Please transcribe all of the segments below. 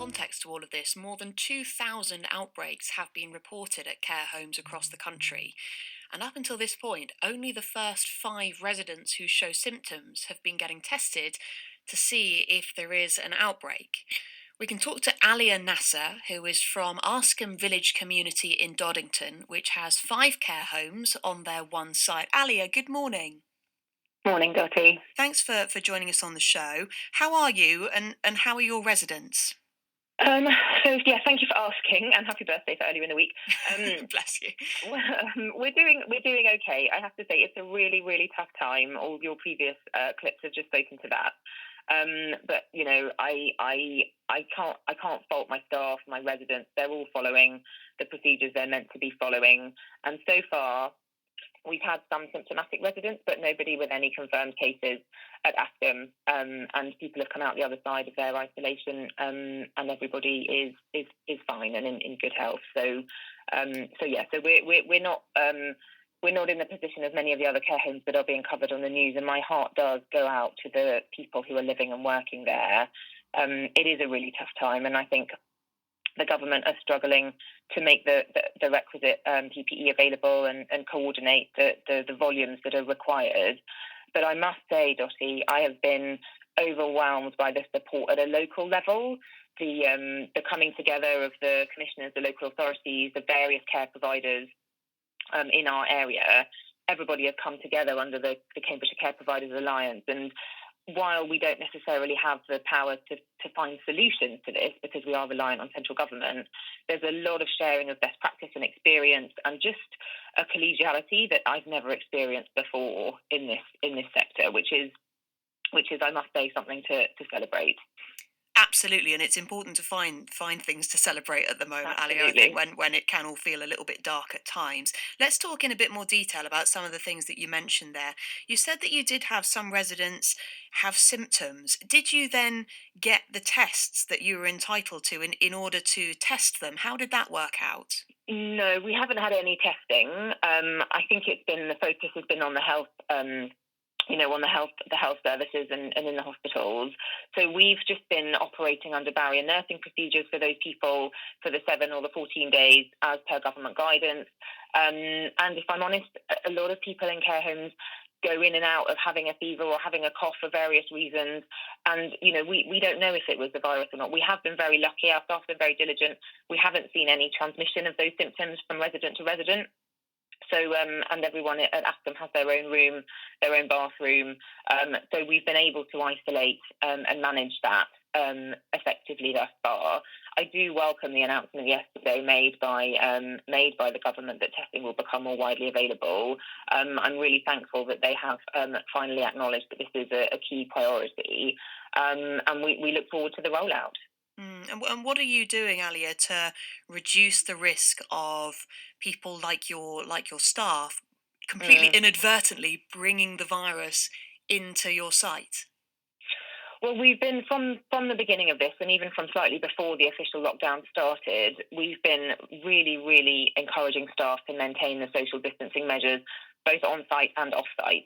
context to all of this, more than 2,000 outbreaks have been reported at care homes across the country. And up until this point, only the first five residents who show symptoms have been getting tested to see if there is an outbreak. We can talk to Alia Nasser, who is from Askham Village Community in Doddington, which has five care homes on their one site. Alia, good morning. Morning, Dottie. Thanks for joining us on the show. How are you and how are your residents? Um, yeah, thank you for asking, and happy birthday for earlier in the week. Bless you. We're doing okay. I have to say it's a really tough time. All your previous clips have just spoken to that. But I can't fault my staff, my residents. They're all following the procedures they're meant to be following, and so far we've had some symptomatic residents, but nobody with any confirmed cases at Askham, and people have come out the other side of their isolation, and everybody is fine and in good health. So we're not in the position of many of the other care homes that are being covered on the news, and my heart does go out to the people who are living and working there. It is a really tough time, and I think the government are struggling to make the requisite PPE available and coordinate the volumes that are required. But I must say, Dottie, I have been overwhelmed by the support at a local level, the coming together of the commissioners, the local authorities, the various care providers in our area. Everybody has come together under the Cambridgeshire Care Providers Alliance, and while we don't necessarily have the power to find solutions to this because we are reliant on central government, there's a lot of sharing of best practice and experience and just a collegiality that I've never experienced before in this sector, which is I must say something to celebrate. Absolutely, and it's important to find things to celebrate at the moment, Ali. I Absolutely. think when it can all feel a little bit dark at times. Let's talk in a bit more detail about some of the things that you mentioned there. You said that you did have some residents have symptoms. Did you then get the tests that you were entitled to in order to test them? How did that work out? No, we haven't had any testing. I think the focus has been on the health, on the health services and in the hospitals. So we've just been operating under barrier nursing procedures for those people for the 7 or the 14 days as per government guidance. And if I'm honest, a lot of people in care homes go in and out of having a fever or having a cough for various reasons. And, we don't know if it was the virus or not. We have been very lucky. Our staff have been very diligent. We haven't seen any transmission of those symptoms from resident to resident. So, and everyone at Askham has their own room, their own bathroom. So we've been able to isolate and manage that effectively thus far. I do welcome the announcement yesterday made by the government that testing will become more widely available. I'm really thankful that they have finally acknowledged that this is a key priority, and we look forward to the rollout. And what are you doing, Alia, to reduce the risk of people like your staff completely Mm. inadvertently bringing the virus into your site? Well, we've been from the beginning of this, and even from slightly before the official lockdown started, we've been really encouraging staff to maintain the social distancing measures, both on site and off site.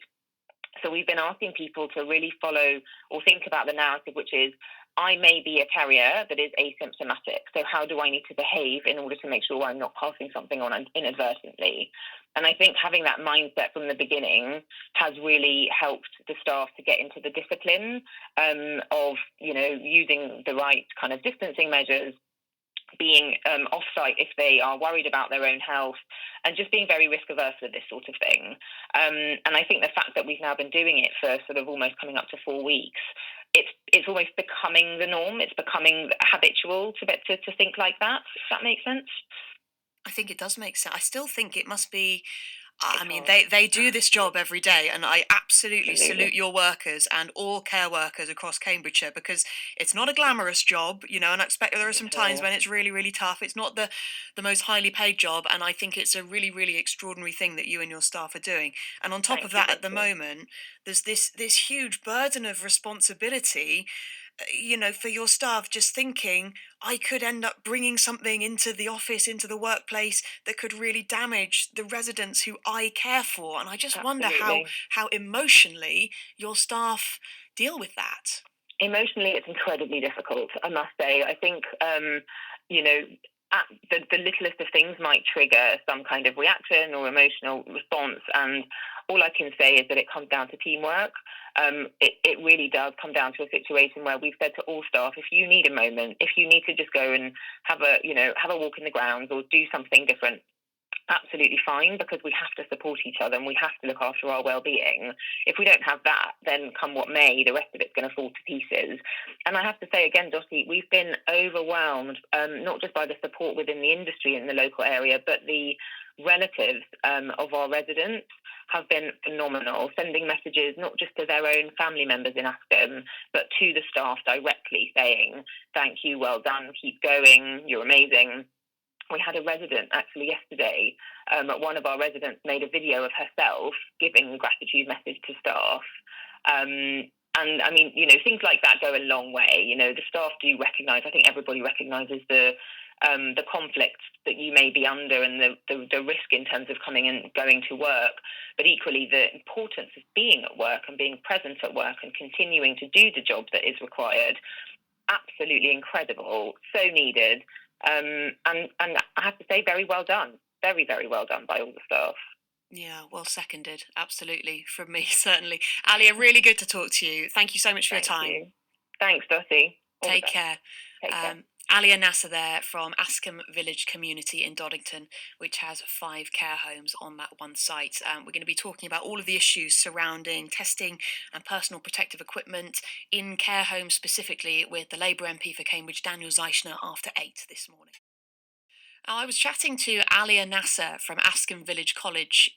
So we've been asking people to really follow or think about the narrative, which is, I may be a carrier that is asymptomatic. So how do I need to behave in order to make sure I'm not passing something on inadvertently? And I think having that mindset from the beginning has really helped the staff to get into the discipline of, using the right kind of distancing measures, being off-site if they are worried about their own health, and just being very risk-averse with this sort of thing. And I think the fact that we've now been doing it for sort of almost coming up to 4 weeks, it's almost becoming the norm. It's becoming habitual to think like that, if that makes sense. I think it does make sense. I still think it must be. I It's mean, hard. they do this job every day, and I absolutely salute Absolutely. your workers and all care workers across Cambridgeshire because it's not a glamorous job, and I expect there are some At times all. when it's really tough. It's not the most highly paid job, and I think it's a really extraordinary thing that you and your staff are doing. And on top of Thank you, that, at the Becky. moment, there's this huge burden of responsibility, for your staff, just thinking I could end up bringing something into the office, into the workplace that could really damage the residents who I care for. And I just wonder how Absolutely. how emotionally your staff deal with that. Emotionally, it's incredibly difficult, I must say. I think, you know, the littlest of things might trigger some kind of reaction or emotional response. And all I can say is that it comes down to teamwork. It really does come down to a situation where we've said to all staff, if you need a moment, if you need to just go and have a walk in the grounds or do something different, absolutely fine, because we have to support each other and we have to look after our well-being. If we don't have that, then come what may, the rest of it's going to fall to pieces. And I have to say again, Dottie, we've been overwhelmed, not just by the support within the industry in the local area, but the relatives of our residents have been phenomenal, sending messages not just to their own family members in Askham, but to the staff directly saying, thank you, well done, keep going, you're amazing. We had a resident actually yesterday. One of our residents made a video of herself giving a gratitude message to staff. And I mean, things like that go a long way. The staff do recognise. I think everybody recognises the conflict that you may be under and the risk in terms of coming and going to work, but equally the importance of being at work and being present at work and continuing to do the job that is required. Absolutely incredible, so needed. And I have to say, very well done. Very, very well done by all the staff. Yeah, well seconded. Absolutely. From me, certainly. Alia, really good to talk to you. Thank you so much for your Thank time. you. Thanks, Dottie. All the Take best. care. Take care. Alia Nasser there from Askham Village Community in Doddington, which has 5 care homes on that one site. We're going to be talking about all of the issues surrounding testing and personal protective equipment in care homes, specifically with the Labour MP for Cambridge, Daniel Zeichner, after 8 this morning. I was chatting to Alia Nasser from Askham Village College.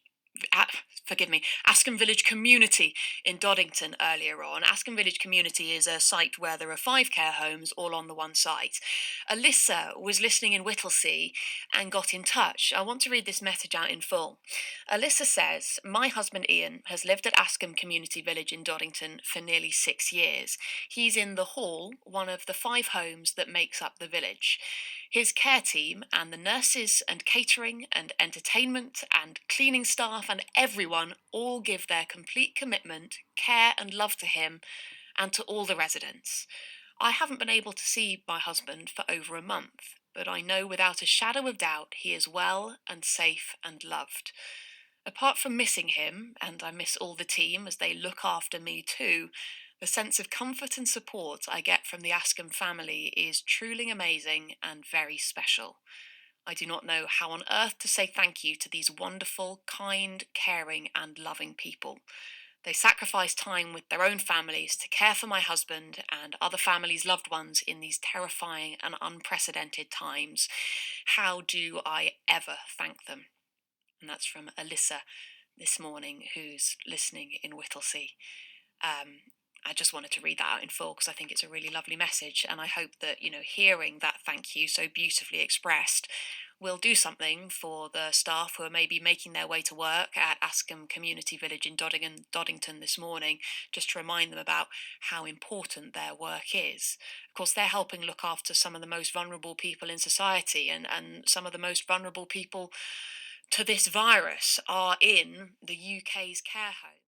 Forgive me, Askham Village Community in Doddington earlier on. Askham Village Community is a site where there are 5 care homes all on the one site. Alyssa was listening in Whittlesea and got in touch. I want to read this message out in full. Alyssa says, my husband Ian has lived at Askham Community Village in Doddington for nearly 6 years. He's in the hall, one of the 5 homes that makes up the village. His care team and the nurses and catering and entertainment and cleaning staff and everyone all give their complete commitment, care and love to him and to all the residents. I haven't been able to see my husband for over a month, but I know without a shadow of doubt he is well and safe and loved. Apart from missing him, and I miss all the team as they look after me too, the sense of comfort and support I get from the Askham family is truly amazing and very special. I do not know how on earth to say thank you to these wonderful, kind, caring, and loving people. They sacrifice time with their own families to care for my husband and other families' loved ones in these terrifying and unprecedented times. How do I ever thank them? And that's from Alyssa this morning, who's listening in Whittlesea. I just wanted to read that out in full because I think it's a really lovely message, and I hope that, hearing that thank you so beautifully expressed will do something for the staff who are maybe making their way to work at Askham Community Village in Doddington this morning, just to remind them about how important their work is. Of course, they're helping look after some of the most vulnerable people in society, and some of the most vulnerable people to this virus are in the UK's care home.